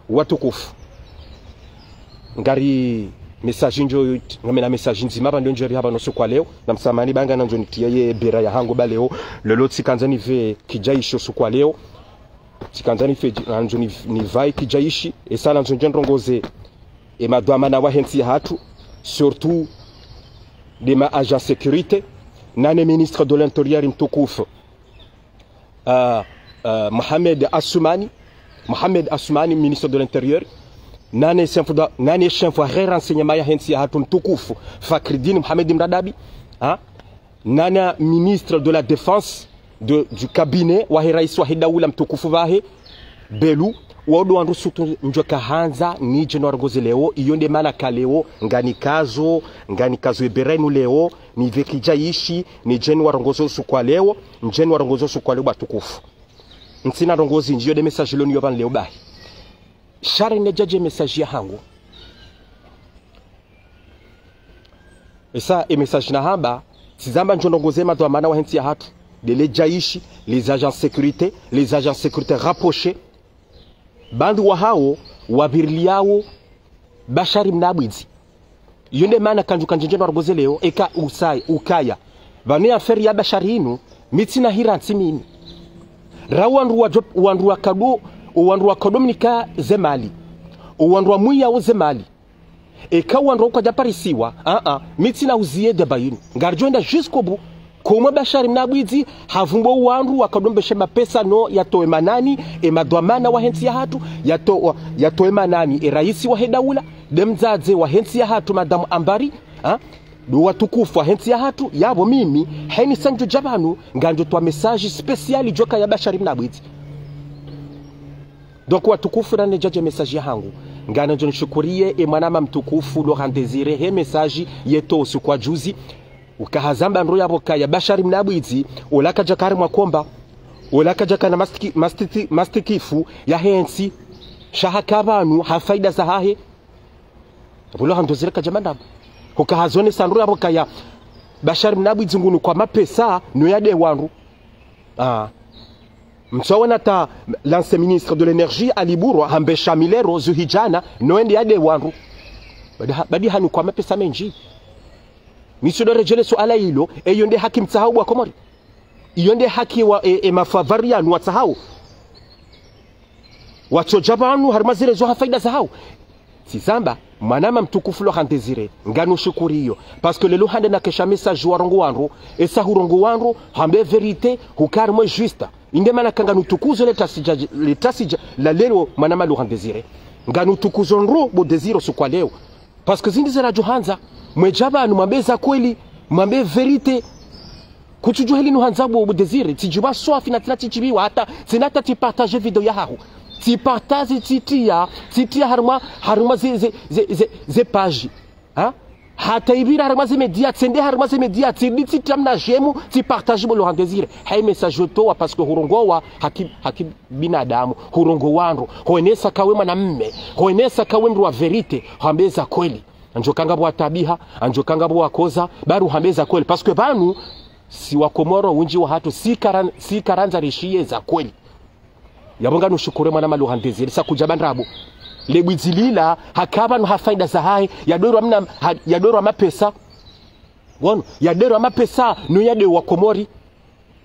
watukufu ngari message njo ngamena message nzima bando njeri haba noso kwa leo na msamani banga nanjo nitia ye bera ya hango ba leo lelo tsikanzani ve kijaisho su kwa leo tsikanzani fe nanjo ni vai kijaishi esala nanjo ndrongoze e madwama na wahensi ya hatu surtout de ma agent sécurité nane ministre de l'intérieur mtukufu Mohamed Assoumani ministre de l'intérieur nane chef wa renseignement ya hensi ya hatu mtukufu Fakhreddine Mohamed Mradabi nana ministre de la défense du cabinet wa rais wa Hidaula mtukufu vahe Belu wodo wandu sutu njoka hanza ni jenwar ngoze leo iyonde mana kaleo ngani kazo eberenu leo ni vekijaishi ni jenwar ngozo sukwa leo jenwar ngozo sukwa leo batukufu ntsina rongozi njiyo de message leo niyoban leo bahi share ne jaje message ya hangu esa message na hamba tizamba njonongoze madwa mana wa hensi ya hatu de lejaishi les agents sécurité rapprochés bandu wa hao wabirliao bashari mnabwizi yonde mana kanjuje nwargoze leo eka ukaya bane aferi ya bashari inu mitina hiranti mimi wandu wa kodominika zemali wandu wa muya o zemali eka wandu kwa japarisiwa mitina uzie de bayinu ngarjonda jusqu'au bout Koma bashari mnabwizi havumbo wandu wakadombeshe mapesa no yatoe manani madwamana wa hensi ya hatu yatoe manani raisi wa Hidaula demzaze wa hensi ya hatu madamu Ambari do watukufu wa hensi ya hatu yabo mimi heni sanjo jabanu nganjo twa message special joka ya bashari mnabwizi donc watukufu na nejaje message ya hangu ngana njo nishukurie mwanama mtukufu Laurent Désiré he message yeto usikwa juzi ukahazamba nro yabo kaya bashari mnabwizi olaka jakari mwakomba olaka jakana mastikifu ya hensi shahakabanu hafaida za hahe bulo handozireka jamanda ukahazone sanro yabo kaya bashari mnabwizi ngunu kwa mapesa no yade wanru mtsawana ta l'ancien ministre de l'énergie Aliburwa hambe shamilero zuhijana no ende yade wanru badi hanu kwa mapesa menji Misudo rejele suala hilo yonde haki mtsahau wa Komori yonde haki wa mafavarianu watsahau wachojabanu harmazire zo hafaida zahau sisamba manama mtukufu Laurent Désiré ngano shukuriyo parce que lelo hande na kesha message warongo wanro esa hurongo wanro hambe verite hukarmo juste inde mana kanga nutukuzo letasija la lelo manama Laurent Désiré ngano tukuzo nro bo désiro sukwa leo parce que zindizera johanza mwejabanu mambeza kweli mambe verite kuchujua hili nuhanzabu Désiré tijuba swafi na tina tichibiwa hata sinata tipartage video ya hahu tipartage titia haruma ze page hata ibira haruma ze media tsende haruma ze media tiditi tamna jemu tipartage bo Laurent Désiré hay message to parce que hurongowa haki binadamu hurongo wanro hoenesa kawe mwanamme hoenesa kawe mru wa verite hambeza kweli anjokanga bwa tabiha anjokanga bwa koza baru hambeza kweli parce que banu si wa Komoro unji wa hatu si karanza rishie za kweli yabonga nushukure mwana Laurent Désiré sa kujabandrabo lebwizilila hakaba no hafaida za hai yadoro mapesa wono yadoro mapesa no yade wa Komori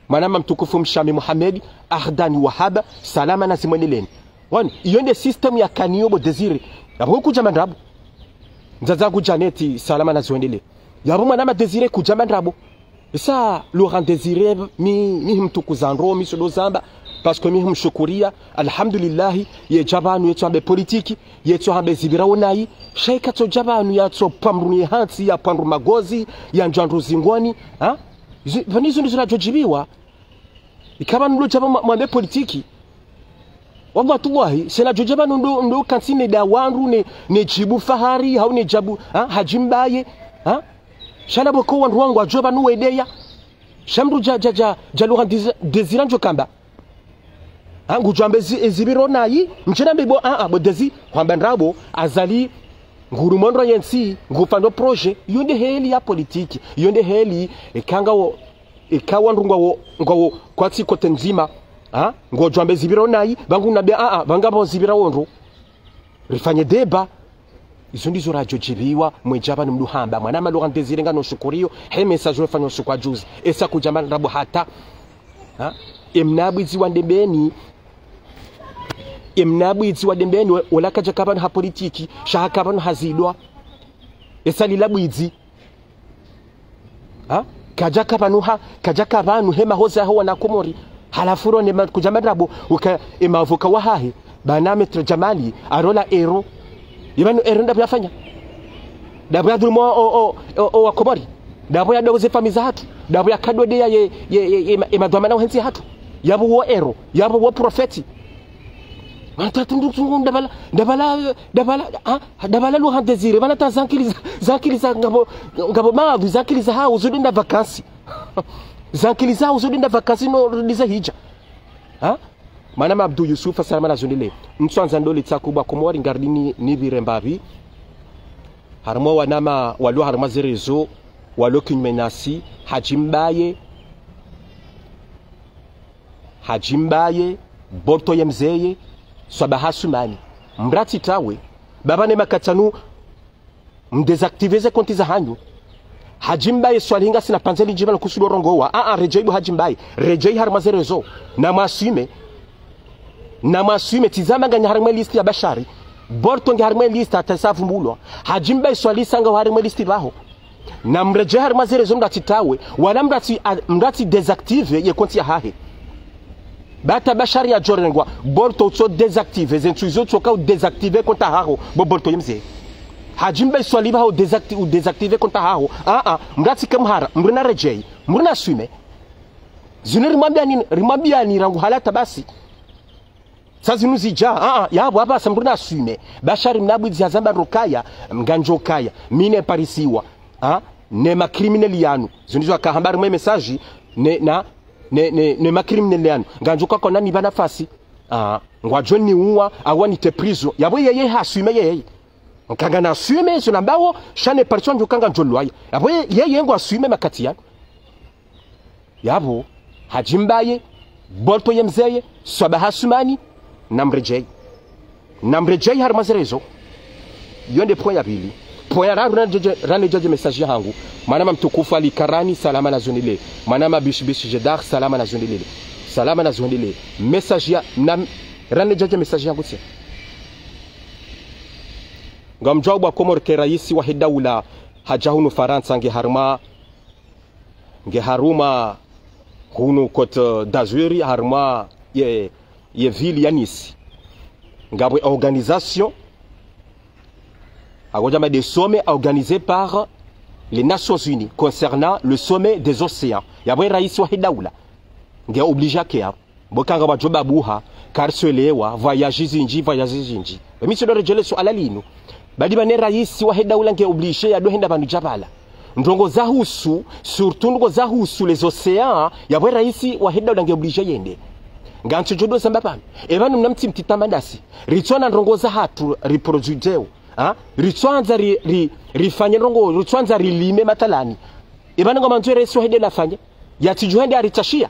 manama mtukufu Mshami Mohamed Ahdani Wahaba salama na zimweneleni wono iyonde system ya kaniobo Désiré yabonga kujabandrabo nzazagu janeti salama na ziwendele yabo manama Désiré kujabandrabo isa Laurent Désiré mi mtukuzandro mi sodo zamba parce que mi mshukuria alhamdulillah ye jabanu yetu ambe politiki yetu ambe zibiraonai shaika to jabanu yato pamruni hansi ya pandru magozi ya njandru zingwani vanizo ndizo najojibiwa ikaba nulo jabanu mwambe politiki wabwa tuwahi sena jojabanu ndo kansine da wanru ne jibu fahari hau ne jabu hajimbaye shala boko wanru wangu ajoba nuwedeya shamru Laurent Désiré njokamba angu jambe ezibiro nayi mchena mbebo bo dezi kwambandrabo azali ngurumondro yensi ngufando projet yonde heli ya politiki yonde heli ikawa ndungwa wo kwatsi kote nzima ngo jambe zibiro nayi bangu nabe banga bo zibira wonro rifanye deba izo ndizo rajojibiwa mwijaba numduhamba mwanama Laurent Desire ngano shukurio he message wefanya shukwa juzi esa kujamana rabo hata emnabwizi wa dembeni emnabwizi wa dembeni wala kaja kabano ha politiki shaha kabano hazidwa esa lilabwizi kaja kabano hema hoza ho na komori halafuro ne kujamana rabo uka emavuka wahahe baname jamali arola ero yabano ero ndabafanya dabo ya dhulmo o komori dabo ya dogo zefa mizatu dabo ya kadode ya emadwamana wenzi hatu yabo wo ero yabo wo profeti matatundu dabala Laurent Desire bana tazankiliza ngabo mavu zankiliza ha uzudinda vakansi zankiliza uzudinda vakansi no diza hija Manama Abdou Yusuf salama na zonile mtsanza ndoli tsakubwa komori ngardini ni virembavi harmo wanama walo harma zerezo walo kinmenasi hajimbaye borto yemzeye swabahasumani mbrati tawe baba ne makatanu mdesactivize konti za hanyu hajimbaye swalinga sina panzeli jibala kusudo rongowa rejeibu hajimbaye rejei harma zerezo na masume tizama nganya harma listi ya bashari borto ngi harma listi atasafu mbulwa hajimbaye swalisa nga harma listi baho na mreje harma zerezo mdati tawe wala mdati desactive ye konti ya hahe bata bashari ya jorengwa borto utso desactive zentuizo tsoka u desactive konta haho bo borto yemze hajimbaye swaliba ho desactive konta haho mdati kamhara mruna rejei mruna sume zune rimambia ni rangu halata basi sazi nuzija yabo hapa sambruna asume bashari mnabwizi yazamba rokaya mganjokaya mine parisiwa ne ma criminel yanu zunizo akahambari mwe message ne ma criminel yanu nganjoka kona ni bana fasi ngwa joni uwa awani te prison yabo yeye hasume yeye nkanga na asume zo nambawo shane parison njokanga njolwaya yabo yeye ngwa asume makati yanu yabo hajimbaye borto yemzeye swabahasumani namrejei harma zerezo yonde point ya pili point ya rane jaje message yangu manama mtukufu alikarani salama na zonile manama bishi jedar salama na zonile message ya rane jaje message yangu sia ngamjawba komor ke raisi wa hidawla hajahunu faransa nge haruma hunu Côte d'Azur harma ye ville ya Nice ngabwe organisation agonjama des sommets organisés par les Nations Unies concernant le sommet des océans yabwe raisi wa hidaula nge obligé kia bokanga bajoba buha karselewa voyage zinji bemiso do rejele so alalino badi bane raisi wa hidaula nge obligé ya dohenda bandu jabala ndongo za husu surtout ndongo za husu les océans yabwe raisi wa hidaula nge obligé yende ngancho jodo samba pano ebanu mnamti mtitamandasi ritwana ndongoza hatu reproduceo ritwanza rifanye ndongo ritwanza rilime matalani ebanu ngoma nzwe reso hede la fanya yatijuhende aritashia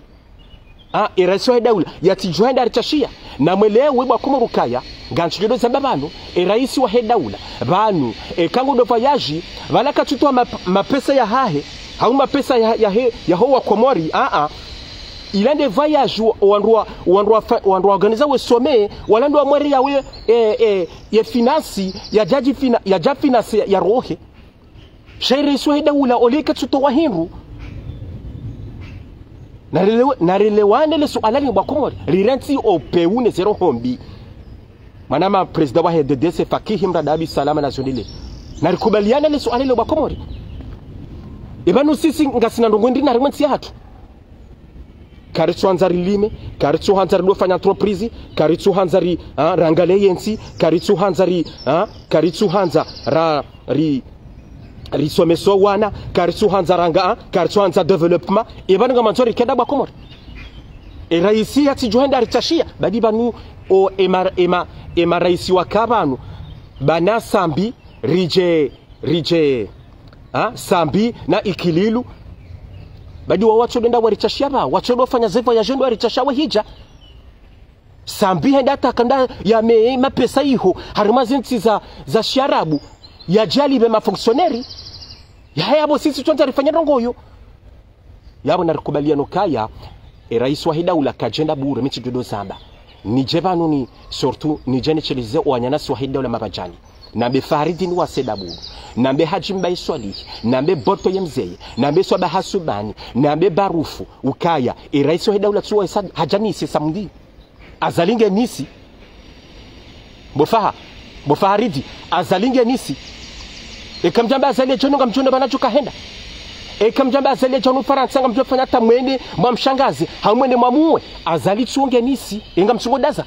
reso hede ula yatijuhende aritashia na mwelewe bwa kumurukaya ngancho jodo samba pano raisi wa hede ula banu kango do voyage balaka tutwa mapesa ya hahe hau mapesa ya ho wa komori il a des voyages où on doit organiser au sommet ou on doit mourir ya finance ya finance ya rohe shairi swahida ula oleka tutoa hinru na relewane le sualani wa komori rirenti au peune zero hombi manama president wa HDD Fakih Mradabi salama na zonile na rikubaliana le sualani wa komori ebanu sisi ngasina ndongondi na rimenti hatu karitsu hanzari lime karitsu hanzari lofanya entreprise karitsu hanzari rangale yensi karitsu hanza risomeso wana karitsu hanza ranga karitsu hanza development ebanga manzori keda bakomori raisi yati joenda ritashia badi banu o ema raisi wakabanu bana sambi rije sambi na ikililu badi wa watu denda warichashia ba watu wafanya zevo ya jendo warichashia wa hija sambi henda takanda ya mapesa iho harima zinti za shiarabu ya jali be mafonctionnaire ya yabo sisi tuanza rifanya rongoyo yabo na rikubaliano kaya rais wa hidaula kajenda bure michi dodo zamba ni jebanu ni surtout ni jene chelize wanyana wa hidaula mabajani nambe Faridini wa Sedabu nambe Hajimba Iswali nambe Boto Yemzeye nambe Swaba Hasubani nambe Barufu ukaya rais wa hidaula tuwa hajani isi samdi azalinge nisi Bofaharidi azalinge nisi kamjamba azalia jono ngamjona banacho kahenda kamjamba azalia jono Faransa ngamjona fanya tamwende mwamshangazi hamwende mwamuwe azali tuonge nisi ngamsungodaza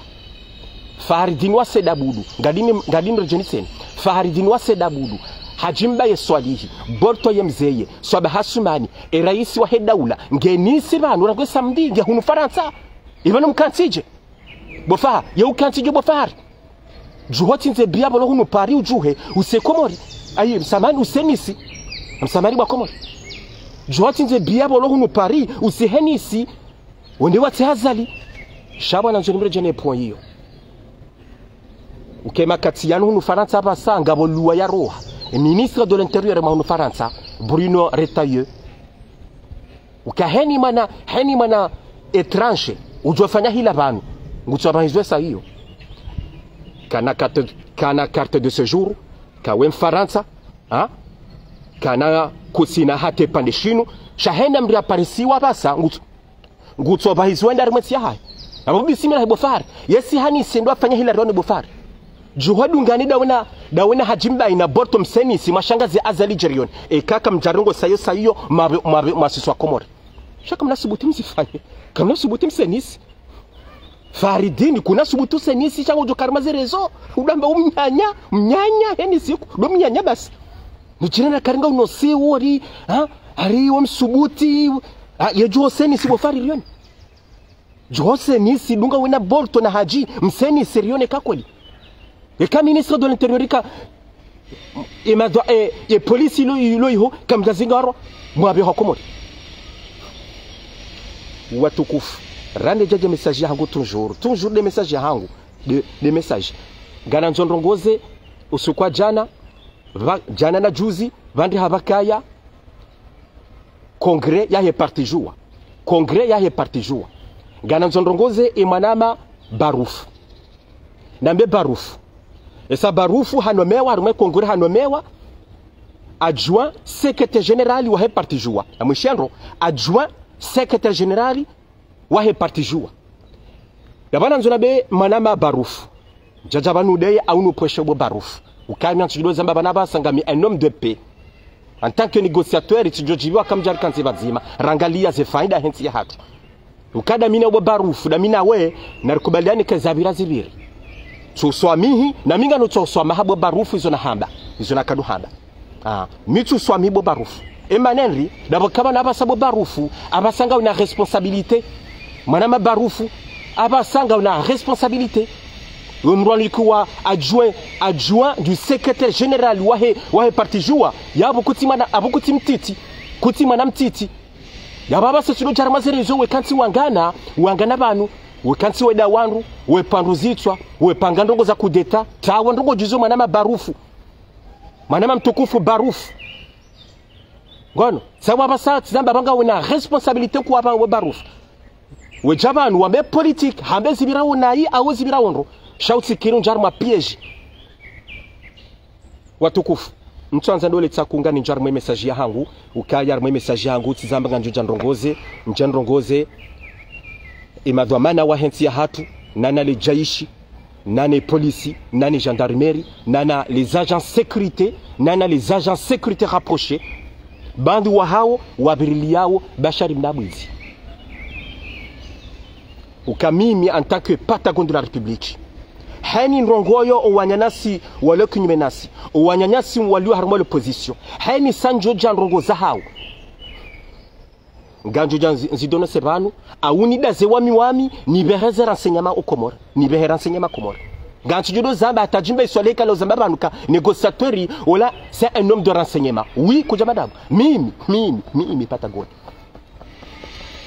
Faridini wa Sedabudu ngadini rejeniseni Faridini wa Sedabudu Hajimba Yeswalihi Boto Yemzeye Swaba Hasumani rais wa hidaula ngenisi banu rangwe samdi nge hunu Faransa ibano mkantije Bofa ya ukantije Bofahari juhoti nze biya bolo hunu pari ujuhe usekomori ayi msamani usenisi msamari wa komori juhoti nze biya bolo hunu pari usehenisi wende wate hazali shaba na nzonimre jene point hiyo ukema katiyanu hunu Faransa hapa sanga boluwa ya roha ministre de l'intérieur ma hunu Faransa Bruno Retailleau ukaheni mana étrange ujofanya hila banu ngutsobahizwe sa hiyo kana carte de séjour kawe Faransa kana kusina hate pande shinu shahenda mri aparisiwa basa ngutsobahizwe ndari mwetsi yahaye abo bisimira Bofahari yesi hani sendo afanya hila rone Bofahari juhadu ngani dawena Hajimba ina Boto msenisi mashangazi azali jerion kaka mjarongo sayo masiswa komori shaka mnasubuti msifanye kama subuti msenisi Faridini kuna subutu senisi chango jokarma zerezo udamba mnyanya yani siku do mnyanya basi mchirana karinga unose wori ari wa msubuti yejo senisi Bofahari rioni jo senisi dunga wena Boto na Haji msenisi rione kakweli ka ministre de l'intérieur ka police ilo iho kamjazingaro mwabe hokomori watukufu rande jaje message yangu toujours des messages yangu des messages gana nzondrongoze usukwa jana na juzi vandi habakaya congrès ya parti joua gana nzondrongoze imanama Barufu nambe Barufu esa Barufu hanomewa rumwe congrès hanomewa adjoint secrétaire général wa parti joua amwishenro adjoint secrétaire général wahe parti joua yabana nzona be manama Barufu jajabanu deye aunu preshe bo Barufu ukami antulo zamba bana basangami un homme de paix en tant que négociateur itijojiwa kamjar kanzi bazima rangalia ze faida hensi ya hatu ukada mina bo Barufu da mina we narikubaliani kezabira zibiri tuswamihi na minga no tuswama habo Barufu izo na hamba izo na kadu hamba mitu swami bo Barufu emanenri dabo kama na basabo Barufu abasanga una responsabilité manama Barufu abasanga una responsabilité umrwalikuwa adjoint du secrétaire général wahe parti joua yabo kutimana abukuti mtiti kutimana mtiti yababa sesilo charma zerezo we kanti wangana banu we kanti weda wanru we panduzitwa we panga ndongo za kudeta tawa ndongo juzo manama Barufu manama mtukufu Barufu ngono sawa basa zamba banga una responsabilité kwa ba Barufu we jabanu wambe politique hambe zibira unayi awo zibira wonro shauti kirun jarma piège watukufu mtsanza ndole tsakunga ni jarma message ya hangu ukaya message yangu tizamba nganjo njandrongoze imadhamana wa hensi ya hatu nana le jaishi nana polisi nana gendarmerie nana les agents sécurité rapprochés bandu wa hao wabirili yao bashari mnabwizi ukamimi en tant que patagon de la République hani nrongoyo owanyanyasi wale kinyumenasi owanyanyasi walio harmo l'opposition hani sanjo janrongo za hao nganjo janzidona sebanu awuni daze wami ni bereze renseignement au Comore ni behe renseignement Comore nganjo jodo zamba atajimba iswale kala zamba banuka négociateur wala c'est un homme de renseignement oui kuja madame mimi patagon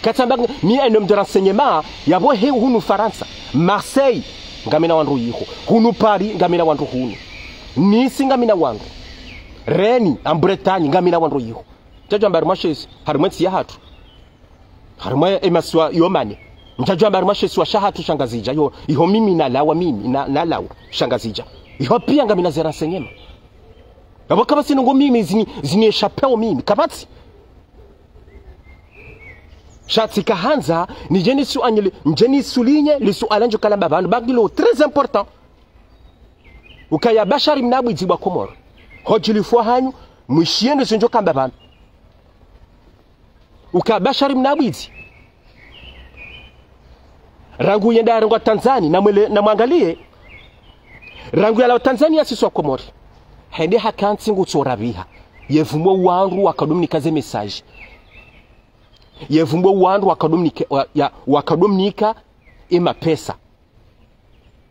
katamba mi un homme de renseignement yabo he hunu Faransa Marseille ngamina wandu yiho hunu Paris ngamina wandu hunu Nice ngamina wandu Reni en Bretagne ngamina wandu yiho tajamba mashesi harumwensi ya hatu harumwe emaswa yomane mtajamba mashesi wa shahatu shangazija yo iho mimi nalawa mimi nalawa shangazija iho pia ngamina za renseignement abo kabasi ngo mimi zini echapeo mimi kabati Shati kahanza ni jenisu anyele njeni souligne le suala njo kalamba bantu bagilo très important ukaya bashari mnabwizi bwa Komoro hojili fwa hanyu mwishiendo sinjo kamba bantu ukaya bashari mnabwizi rangu yenda rangu Tanzania na mwangalie rangu ya la Tanzania siswa Komoro hende hakanti ngutsorabiha yevumwe wangu wakadominika ze message yevumwe wandu wakadominika ima pesa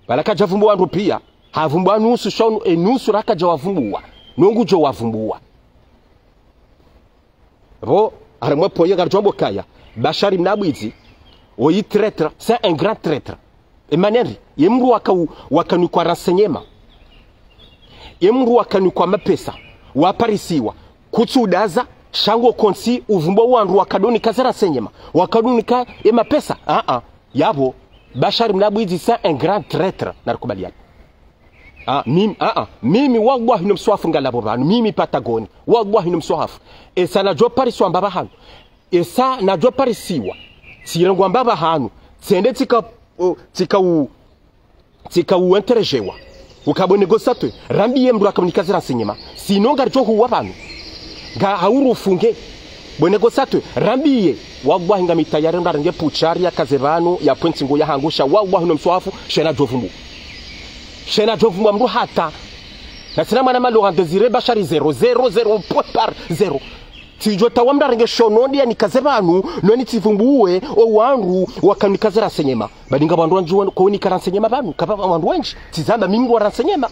balaka javumbu wandu pia havumbu nusu shonu nusu raka jawavumbuwa nungu jo wavumbuwa bo aramwe poye garjombo kaya bashari mnabwizi oyi traître c'est un grand traître emaneri yemru wakanu kwa renseignement yemru wakanu kwa mapesa waparisiwa kutsudaza shango konsi uvumbo wandu wakadoni kazara senyema wakadoni ka ema pesa yabo bashari mnabwizi c'est un grand traître narikubaliana mimi wallahi nimswafu ngalabo banu mimi Patagoni wallahi nimswafu esa na jo pariswa mbaba hanu esa na jo parisiwa sirengo mbaba hanu tsende tika u interjewa ukabo negociateur rambiye mru akamunikazira senyema sinonga ryo huwa banu ga hauru funge bonegociateur rambiye wallahi ngamitayari ndarange puchari yakazebano ya pointi ngo yahangusha wallahi nimswafu shena jovumbu mru hata na sina mwana Laurent Désiré Bachari 0 point par 0 tijo tawamda renge shonondi ya nikazebanu noni tivumbuwe o wangu wakanikazera senyema badinga bandu wanju ko ni karansenyema banu kapa bandu wenji tizamba mingu waransenyema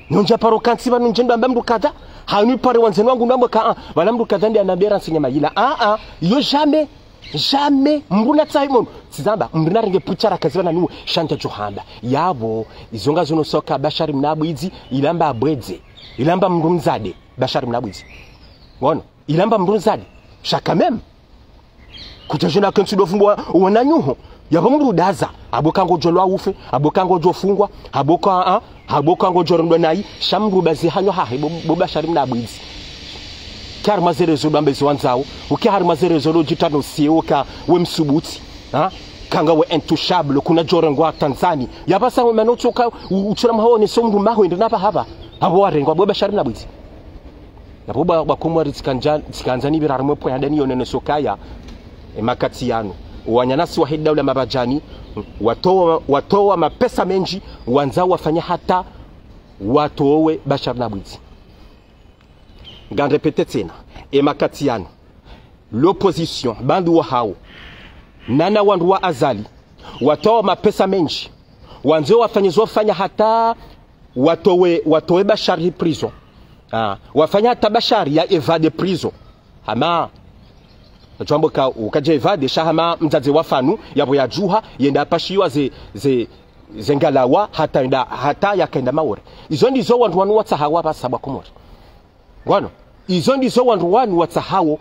nonja paro kansi banu njendo mbamdu kada hanu pare wanzenu wangu ndambo ka banamdu kada ndi anambia ransenyema ila yo jamais mbuna Simon tizamba mbuna renge puchara kazibana nuwe shanja johamba yabo izonga zono soka bashari mnabwizi ilamba abwedze ilamba mrunzade bashari mnabwizi ngono ilamba mrunzade shaka meme kutajona kansi dofumbo wananyuho yabo mrudaza abokango jolwa ufe abokango jofungwa abokango jorondwa nayi shamrubazi hanyo bo bashari mnabwizi kar mazerezo bambezi wanzao ukihar mazerezo jitano sioka wemsubuti kanga we intouchable kuna jorengwa Tanzania yabasa manochoka uchura mahone somru maho ndinapa haba abo warengwa bo bashari mnabwizi yabo bakomwari tsikanzani birarumwe po yadani yonene sokaya makati yanu wanyanasi wa hidda ula mabajani watoa mapesa menji wanzao wafanya hata watowe bashari mnabwizi Gan répéter tena emakatiano l'opposition bandu wa hao nana wandu wa azali watoa mapesa menji wanzo wafanya hata watowe bashari prison wafanya hata bashari ya evade prison ama jambo ka ukaje evade shahama mzaze wafanu yabo ya juha yenda pashiwa zengalawa hata yakaenda maore izo ndizo wandu watsahawa basaba komori Wano, izo ndizo wandu wanu watsahawo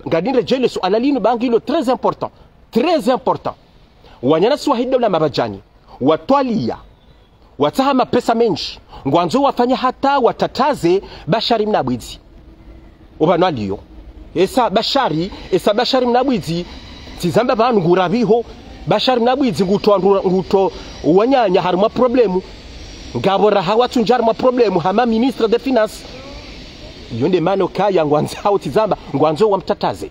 ngadinre jele su alalinu bangilo très important wanyana swahida ula mabajani watwalia watsaha mapesa menji ngwanzo wafanya hata watataze bashari mnabwizi ubano aliyo esa bashari mnabwizi tizamba banu ngurabiho bashari mnabwizi nguto wanyanya haruma problemu ngabora hawatunjar ma problemu hama ministre des finances yonde mano kaya ngwanzao tizamba ngwanzo wa mtataze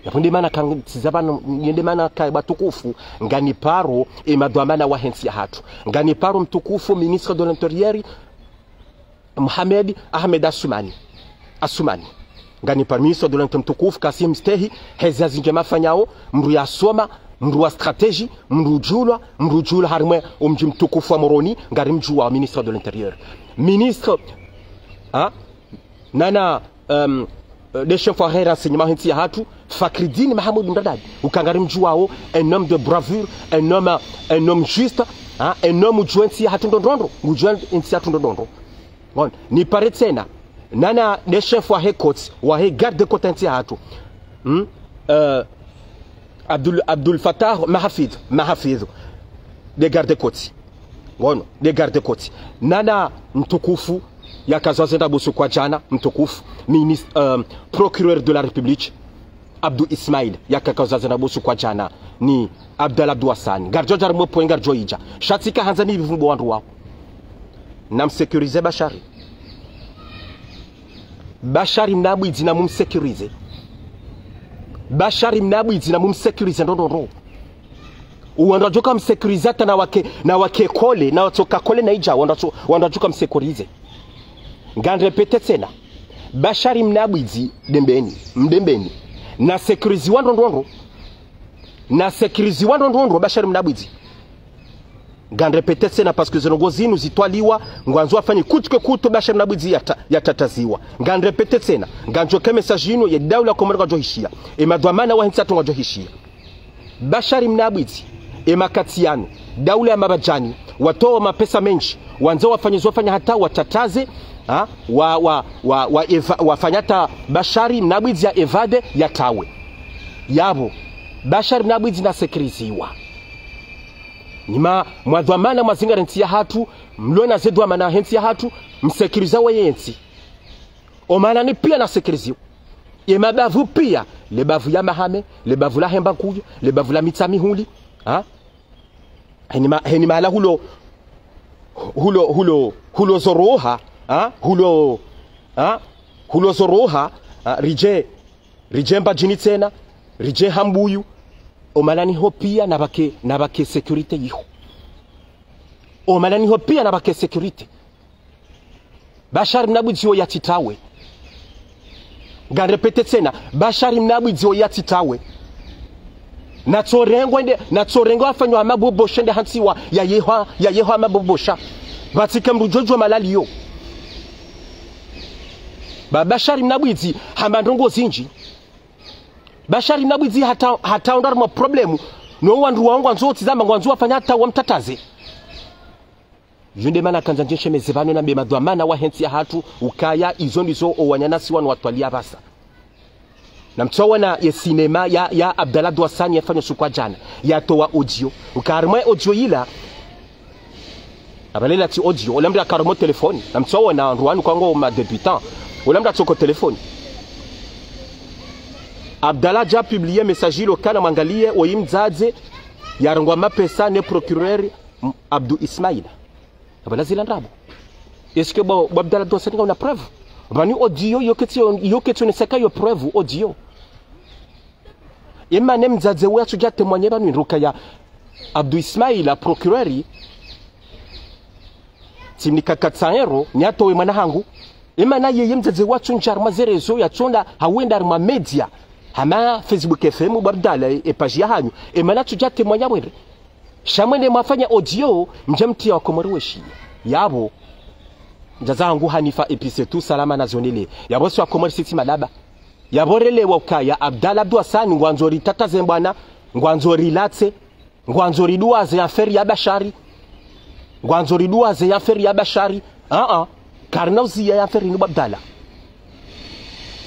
yaponde mana kan tizabano yende mana kaya batukufu ngani paro emadwamana wa hensi hatu ngani paro mtukufu ministre de l'intérieur Mohamed Ahmed Assoumani ngani par ministre de l'intérieur mtukufu Kassim Stehi hezazi ngema fanyao mru ya soma mru wa stratégie mru julwa harimwe umji mtukufu wa Moroni ngari mjua ministre de l'intérieur ministre nana des chefs forêts renseignement hinti ya hatu Fakridine Mahamoud Mdadad ukangari mjuao un homme de bravure un homme juste hein, un homme jointi ya hatu ndondondro jointi ya hatu ndondondro bon ni pare tena nana des chefs forêts côtes wa he garde côte hinti ya hatu Abdul Fattah Mahafidh des garde côtes bon des garde côtes nana mtukufu ya kazwazenda busu kwa jana mtukufu ministre procureur de la République Abdou Ismail ya kazwazenda busu kwa jana ni Abdallah Abdou Hassan garjo jarmo point garjo ija shatika hanzani bivumbo wandu wao na msekurize Bashari mnabwizi na mumsekurize Bashari mnabwizi na mumsekurize ndondo uwandajoka msekurize hata na wake kole na watoka kole na ija wandajoka msekurize ngandrepete tena Bashari mnabwizi mdembeni na sekurizi wandondondro Bashari mnabwizi ngandrepete tena parce que zongozi nous itwaliwa ngwanzo afanye kutuke kuto Bashari mnabwizi yatataziwa ngandrepete tena nganjoke message yino ya daula komorga johishia e madwamana wa hintatu ngajohishia Bashari mnabwizi e makatiano daula ya mabajani watoa mapesa menshi wanzo wafanya hata watataze ha wafanyata Bashari mnabwizi ya evade ya tawe yabo Bashari mnabwizi na sekiriziwa nima mwadhamana mazinga renti ya hatu mlona zedwa mana renti ya hatu msekiriza wa yensi omana ni pia na sekiriziwa ye mabavu pia le bavu ya mahame le bavu la hemba kuyo le bavu la mitami huli ha heni mala hulo zoroha ha hulo zoroha rije mbajini tena rije hambuyu omalani hopia na bake security yiho omalani hopia na bake security Bashari mnabwizi yo yatitawe ngandrepete tena Bashari mnabwizi yo yatitawe na tsorengo afanywa amabobo shende hansiwa ya yeho amabobosha batike mrujojo malali yo Bashari mnabwizi hamandongo zinji Bashari mnabwizi hata ondar mo problemu no wandu wangu anzoti zamba ngwanzu afanya hata wamtataze yunde mana kanza njeshe mezebano na be madwamana wa hensi ya hatu ukaya izo ndizo owanyanasi wanu watwalia basa na mtsawana ya sinema ya Abdallah Abdou Hassan yafanya sukwa jana yatoa audio ukarma audio ila abalela ti audio olambra karmo telefoni na mtsawana ruanu kwango ma débutant olambra tsoko telefoni Abdallah ja publié message local mangalie oyimdzaze yarangwa mapesa ne procureur Abdou Ismail abala zilandrabo est-ce que Abdallah Abdou Hassan una preuve bani audio yoketio ne seka yo preuve audio Emane mdzaze wa tuja témoigner banu nruka ya Abdou Ismail la procureur timnika 400 euro nyato we manahangu emana yeye mdzaze wa tunjar mazerezo ya tsonda hawenda ma media hama Facebook FM babdala e page ya hanyu emana tuja témoigner were shamwende mafanya audio mjamti ya komorweshi yabo mjazangu Hanifa epise tu salama na zonele yabo swa komor city malaba yaborele wakaya Abdallah Abdou Hassan ngwanzori tataze mbwana ngwanzori latse ngwanzori duaze ya feri ya Bashari ngwanzori duaze ya feri ya Bashari karnauzia ya feri ni Abdallah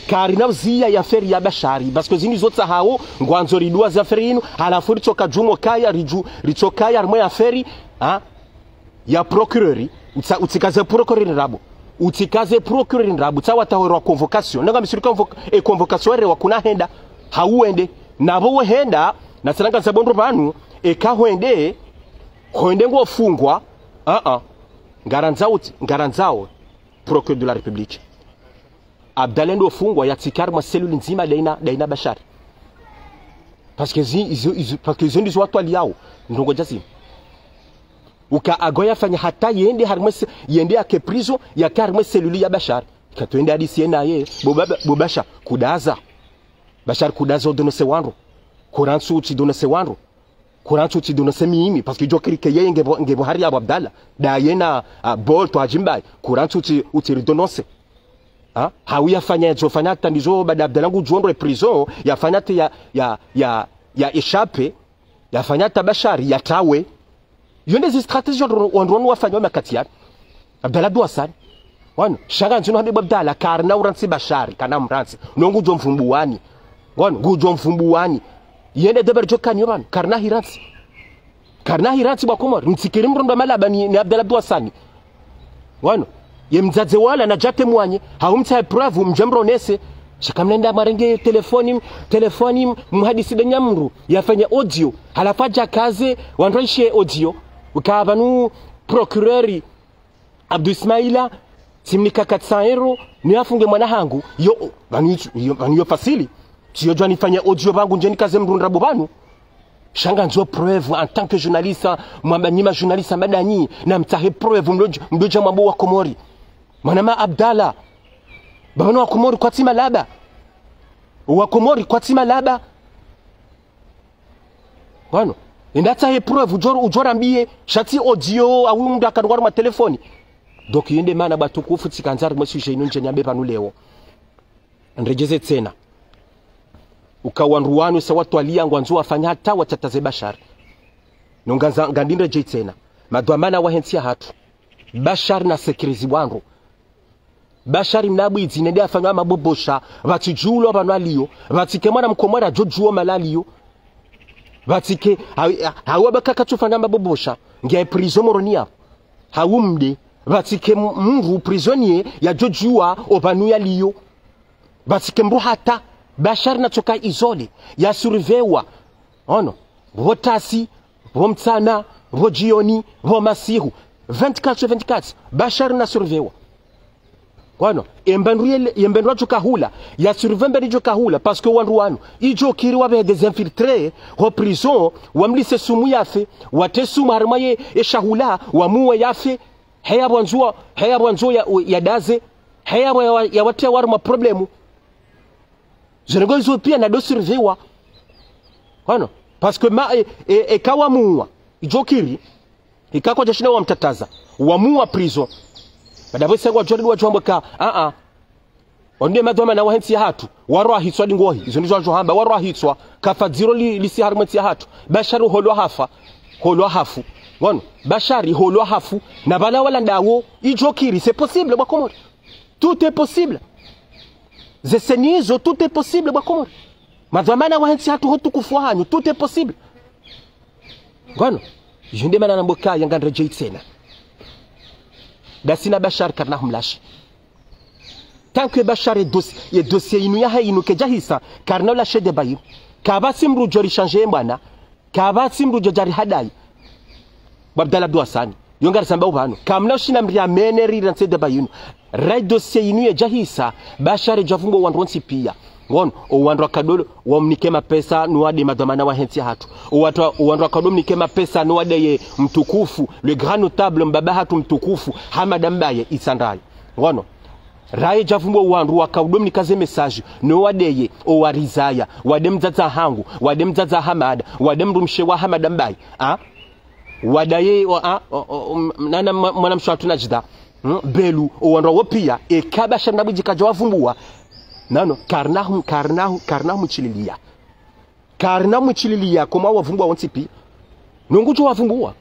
karnauzia ya feri ya Bashari parce que zini zote hao ngwanzori duaze ya feri inu halafu richoka jumo kaya richoka armo ya feri ya procureur utikaze procureur rabo utikaze procureur ndrabu tawatahoro convocation nanga misirika convocation ere wakuna henda hauende nabo wehenda na sananga sabondo banu hoende ngo fungwa ngaranzao procureur de la République Abdallah ndo fungwa yatikar ma cellule nzima daina Bashari parce que ils ont watu aliao ndongo jazim uka agoya fanya hata yende ake prison ya karme seluli ya Bashar katwende hadi siena ye bobasha kudaza Bashar kudaza donose wanro kuransu uti donose wanro kuransu uti donose mimi parce que jokiri ke yeye ngebo hari ya Abdallah da yena bol to ajimbai kuransu uti donose hau yafanya zofanya tandizo bada Abdalangu juondo prison yafanya ya échappe yafanya tabashari yatawe yonde zi strategie wandronu wafanya makati ya Abdallah Dwasan wano shanga nzino hande Abdallah karna uransi bashari kana mransi nongu jo mfumbuani wano gujo mfumbuani yende deberjo kanyoban karna hiransi bakomor mtsikiri mrondo malaba ni Abdallah Dwasan wano ye mzaze wala na jate mwanye haumta preuve mjemronese shakamnenda marenge telefoni mhadisi de nyamru yafanya audio halafaja kaze wandroishe audio ukabanu procureur Abdou Ismaila simnika 400 euro ni afunge mwana hangu yo banu fasili tiyo jwa nifanya audio bangu njeni kaze mrunda bobanu shanga nzo preuve en tant que journaliste mwambanyima journaliste madanyi na mtahe preuve mdoja mwabo wa Komori manama Abdallah bano wa Komori kwa tima laba wa Komori kwa tima laba bano indata he preuve ujora mbie shati audio au mda kanwara ma telefoni donc yende mana batukufu tsikanzari mwesuje inunje nyambe panu leo nrejeze tena ukawanruwanu sa watu aliangwa nzo wafanya hata watataze bashari nonganza ngandinde je tena madwamana wahensia hatu bashari na sekirizi wangu bashari mnabu izinende afanywa mabobosha batijulo abantu aliyo batike mwana mkomora jojuo malaliyo batike hawa bakaka tufanya mabobosha ngia prison moronia hawumde batike mngu prisonnier ya jojua obanu yaliyo batike mbu hata bashari na toka izole ya survewa ono votasi vomtsana vojioni vomasihu 24 bashari na survewa kwano yembenru ajuka hula ya survembe rijuka hula parce que wanruanu ijo kiri wabe des infiltrés ho prison wamlise sumu yafe watesumu harmaye eshahula wamuwe yafe heya bwanzuo ya daze heya ya wate warma problemu jenegozo pia na do survewa kwano parce que ma ekawa muwa ijo kiri ikakwa jashina wa mtataza wamuwa prison badabo segwa jodi wa jomboka onde madoma na wahensi hatu waro ahitswa dingohi izo ndizo johamba waro ahitswa kafadziro lisi harmati hatu basharu holwa hafu ngono bashari holwa hafu na bala wala ndawo ijokiri c'est possible bwa Komori tout est possible zesenizo tout est possible bwa Komori madoma na wahensi hatu hotukufu hanyu tout est possible ngono jinde mana namboka yangandre jeitsena dasina bashar karna humlash tant que bashar est dossier inu ya inu kejahisa karna la shede bayu kabasi mrujo changer mbana kabasi mrujo jari hadai Abdallah Dwasan yongar samba ubano kamna shina mbya meneri na shede bayu rai dossier inu ya jahisa bashar javungo wandronsi pia ngon uwandwa kadolo wamnikema pesa nuade madhamana wa hensi hatu uwandwa kadolo mnikema pesa nuade ye mtukufu le grand notable mbaba hatu mtukufu Hamad Mbaye isandai ngono raye javumbo uwandwa wakadolo mnikaze message nuade ye owarizaya wade mzaza hangu wade mzaza Hamad wade mrumshe wa Hamad Mbaye wadaye nana mwana mshwatu najida belu uwandwa wopia ekabasha nabujika jawavumbua nano karnahum chililia koma wavumbua wonsipi nungujo wavumbua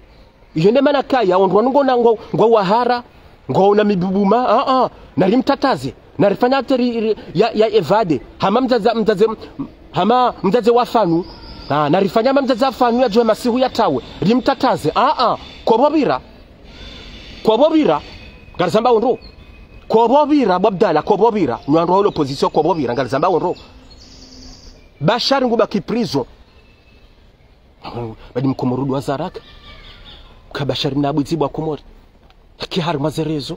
yende mana kaya ondwa ngona ngwa wahara ngona mibubuma nalimtataze narifanya teri ya evade hama mzaze wafanu narifanya mzaze wafanu ya jwe masihu ya tawe limtataze kobobira garsamba onro kobobira Abdallah kobobira nyandro holo position kobobira ngalizamba onro bashari nguba kiprison badi mkomorudu wazaraka kabashari mnabwizi bwa Komori kihari mazerezo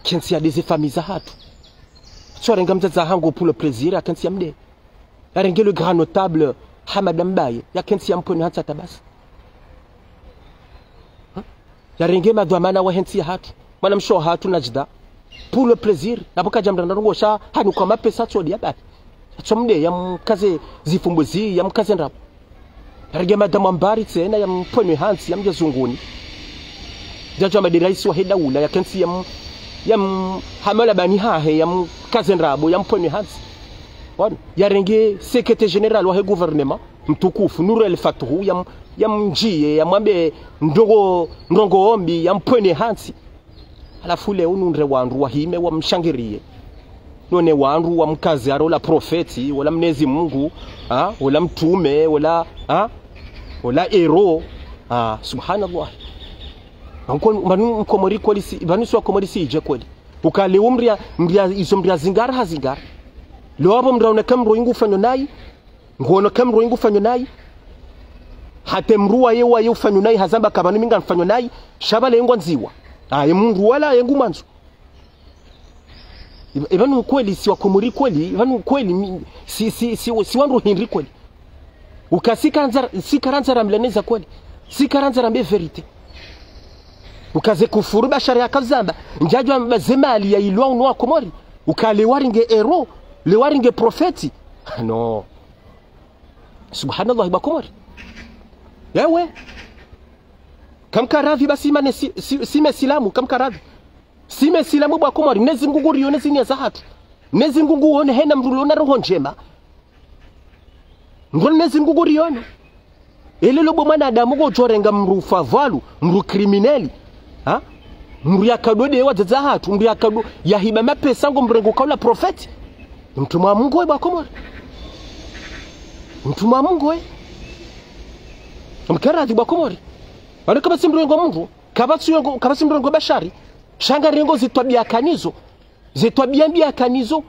kensi ya des familles hatu tsorenga mzaza hangu pour le plaisir akensi amde arenge le grand notable Hamad Mbaye ya kensi ya mponi hata tabasi yarenge madwamana wa hensi hatu mwana msho hatu najda pour le plaisir napoka jamda ndangosha hani kwa mapesa tsodi ya bati tsomde ya mkaze zifumbuzi ya mkaze ndapo yarenge madama mbari tsena ya mponi hansi ya mjezunguni jajo madiraisi wa heda ula ya kensi hamala bani hahe yam kazenrabo yamponi hansi wana yarenge secrétaire général wa gouvernement mtukufu Nurel Fatuhu yamjie yamwambe ndongo ombi yamponi hansi alafu leo nunre wandu wahime wamshangirie none wandu wa mkazi arola profeti wala mnezi Mungu wala mtume wala hero subhanallah mkomori kweli si baniswa komori si je kweli ukale umria izo mria zingara hazingara leo abo mraona kamro ingu fanyo nayi ngono kamro ingu fanyo nayi hate mruwa yewa ye ufanyo nayi hazamba kabani minga mfanyo nayi shabale yengo nziwa ye Mungu wala yengu manzo ibanu kweli si wakomori kweli ibanu kweli si wandu hinri kweli ukasika sikaranza ramleneza kweli sikaranza rambe verite ukaze kufuru bashari yakazamba njajwa mbazemali ya ilwa unwa komori ukale waringe hero le waringe profeti no subhanallah bakomori yewe kam karavi basi mane si mesilamu kam karavi si mesilamu bakomori mnezi Mungu rione zinia za hatu mnezi Mungu uone hena mrulona roho njema ngone mnezi Mungu rione ele lobo mwana adamu go jorenga mrufa valu mru crimineli mru yakadode wazaza hatu mru yakado yahiba mapesa ngo mrengo kaula profeti mtu wa Mungu bakomori mtu wa Mungu mkarati bakomori bali kama simrengo Mungu kama simrengo bashari shanga rengo zitwabia kanizo kanizo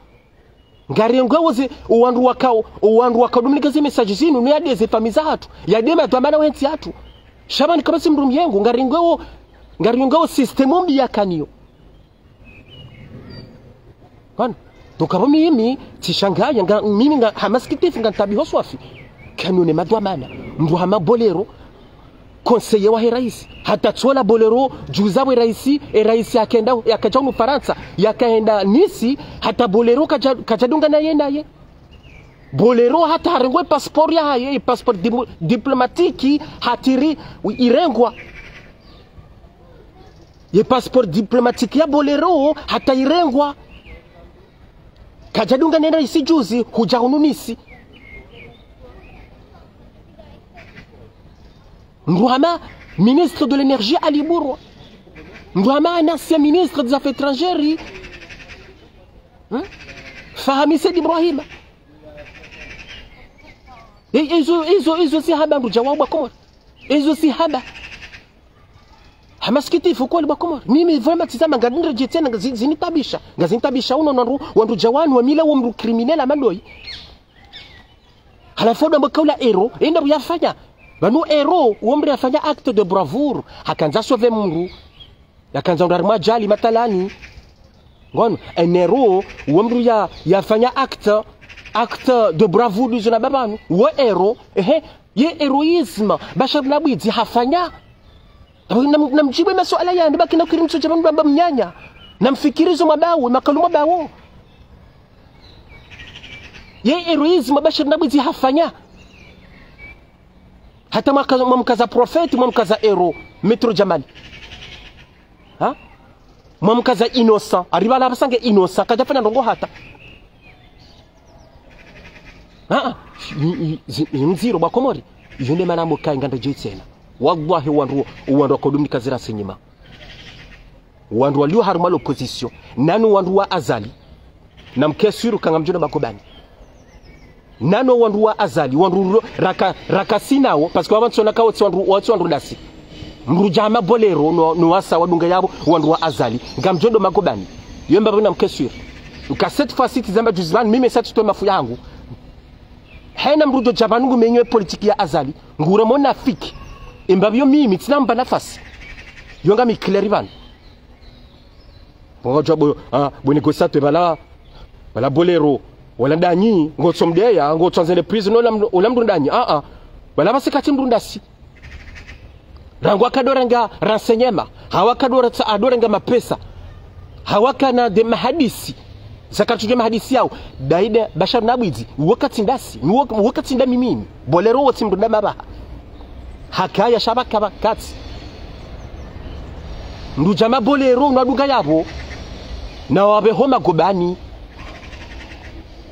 ngarengo woze uwandu wakadumika zi message zinu ni adeze famiza hatu yadema twamana wenti hatu shabani kama simrum yengu ngarengo systemu mbia kanio bana tukabo mimi tishangaya mimi hamaskitifu ngantabiho swafi kanone madwamana mndu hama bolero conseiller wa rais hata tsola bolero juzawe rais akenda yakaja mu Faransa yakaenda Nisi hata bolero kajadunga naye bolero hata harengwe passport ya passport diplomatique hatiri irengwa ye passport diplomatique ya bolero hata irengwa kajadunga na rais juzi huja hununisi Ndouhama, ministre de l'énergie Ali Bourou. Ndouhama, un ancien ministre des affaires étrangères. Fahami Said Ibrahim. Izo si haba ndujawa bakomor. Izo si haba. Hamaskiti fukoli bakomor. Mimi vraiment tizama ngadindre jetena zinitabisha. Ngazinitabisha uno wandu jawani wa mila wa mru criminel amandoi. Halafoda mbakaula hero, enda yafanya. Banu hero uomri afanya acte de bravoure hakanza sauver Mungu yakanza ndarima jali matalani ngono un hero uomri yafanya acte de bravoure zona babanu wa hero ye heroisme bashar nabwizi hafanya namjibu maswala yani baki na kirimso cha baba mnyanya namfikirizo mabawo makaluma bawo ye heroisme bashar nabwizi hafanya hata mwamkaza profeti mwamkaza hero Metro Jamali mwamkaza innocent aribala basange innocent kajafanya ndongo hata mziro bakomori yone mana mukai nganda jitsena wallahi wandu kodumnika zira senyima wandu walio haruma l'opposition nanu wandu wa azali namkesuru kangamjona bakobani nano wandu wa azali wandu rakasinawo parce que abantu sonaka wandu dasi mrujama bolero no wasa wadunga yabo wandu wa azali ngamjondo makobani yemba bana mkesur uka cette fois ci tizamba juzlan mimi sasa tutoe mafu yangu hena mrujo jabanungu menyewe politiki ya azali ngura mona fiki imbabyo mimi tinamba nafasi yonga mi clarivan bonjo bo négociateur bala bolero wala danyi ngotsomdeya ngotsanzene prison ola mndundanyi bala basekati mndundasi rango akadorenga renseignement hawakadora adorenga mapesa hawakana de mahadisi zakatuje mahadisi yao daida bashar nabwizi wakati ndasi wakati nda mimini bolero woti mndunda mabaha hakaya shabaka bakati ndujama bolero nwadunga yabo na wabeho magobani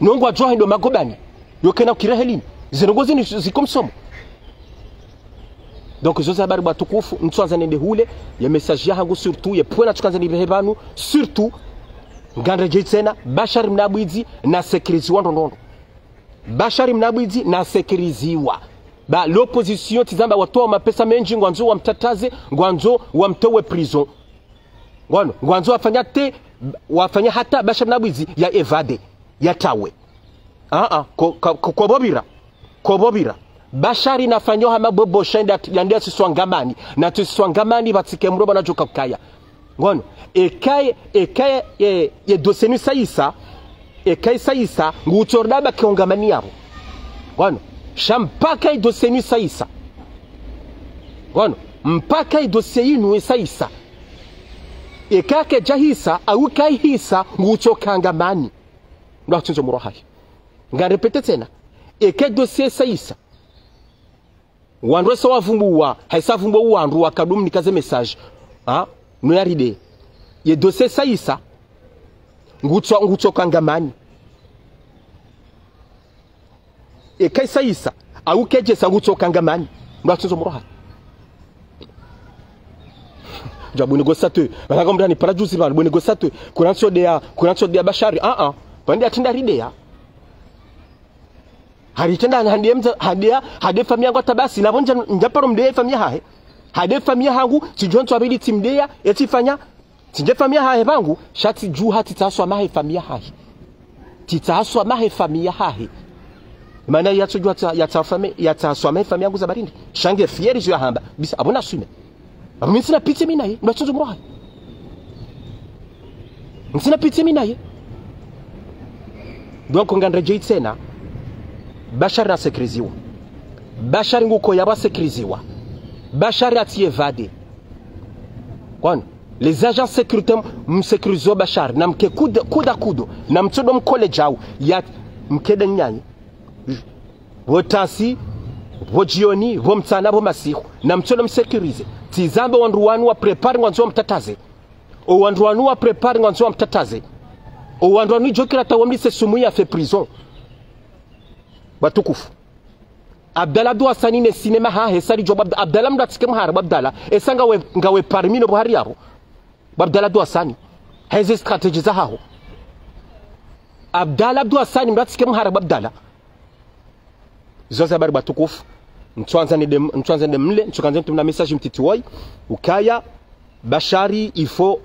nongo ajwa ndo magobani yokena kirehelini zinongozi ni zikomsomo. Donc zo habari batukufu mtwanza nende hule ya message yangu surtout ya pwena tukanza ni behebanu surtout ngande jitsena Bashar Mnabwidzi na sekiriziwa ndondo Bashar Mnabwidzi na sekiriziwa ba l'opposition tizamba watoa mapesa menji ngwanzo wa mtataze ngwanzo wa mtowe prison ngwanzo wafanya hata Bashar Mnabwidzi ya evade ya tawe kwa bobira Bashari nafanyo hama bobo shenda yandia siswangamani na tiswangamani batike mroba na joka kaya ngono ekaye ye dosenu saisa ekaye saisa nguchordaba kiongamani yabo ngono shampaka dosenu saisa ngono mpaka idose yinu saisa ekake jahisa au kai hisa nguchokangamani ndo atunzo murohahi ngarepete tena eke dossier saisa wandu so wavumbuwa haisa vumbuwa wandu wakadum nikaze message no yaride ye dossier saisa ngucho kangamani eke saisa au keje sa ngucho kangamani ndo atunzo murohahi jabu negociateur bana mbra ni parajuzi bana bo negociateur kurancho de Bashari pande atinda ridea hari tenda hade famia ngo tabasi nabonja njaparo mde famia hahe hade famia hangu sijonto abidi timdea etifanya tinje famia hahe bangu shati juu hati taswa mahe famia hahe titaswa mahe famia hahe maana yatsojwa yataswa mahe famia yangu za barindi shange fieri juu hamba bisa abona sume mimi sina pite mimi naye mnachozo mroha sina pite mimi naye donc nganreje tena Bashar na sekriziwa Bashar nguko yaba sekriziwa Bashar atievade kwani les agents sécuritaires msekrizo Bashar na mke kudo na mtodo mkole jao ya mkede nyanyi wotasi wojioni womtsana bomasihu na mtodo msekirize tizambe wanduwanu wa prepare ngwanzo mtataze o wanduwanu wa prepare ngwanzo mtataze o wanduwanu jokira tawamlise sumu ya fe prison batukufu Abdallah Abdou Hassani ne sinema ha hesari job Abdallah mdatike mhara Abdallah esanga we ngawe parmi no buhari yabo Abdallah Abdou Hassani heze strategy za haho Abdallah Abdou Hassani mdatike mhara Abdallah zoza bari batukufu mtwanza ne mle ntukanze tumna message mtitiwai ukaya Bashari ifo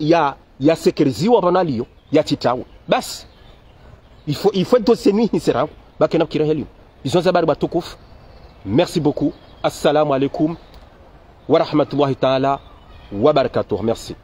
ya sekeriziwa banaliyo ya titawe bas ifo dossier ni hisera bakena kiraheli izo zabari batukufu. Merci beaucoup. Assalamu alaikum wa rahmatullahi ta'ala wa barakatuh. Merci.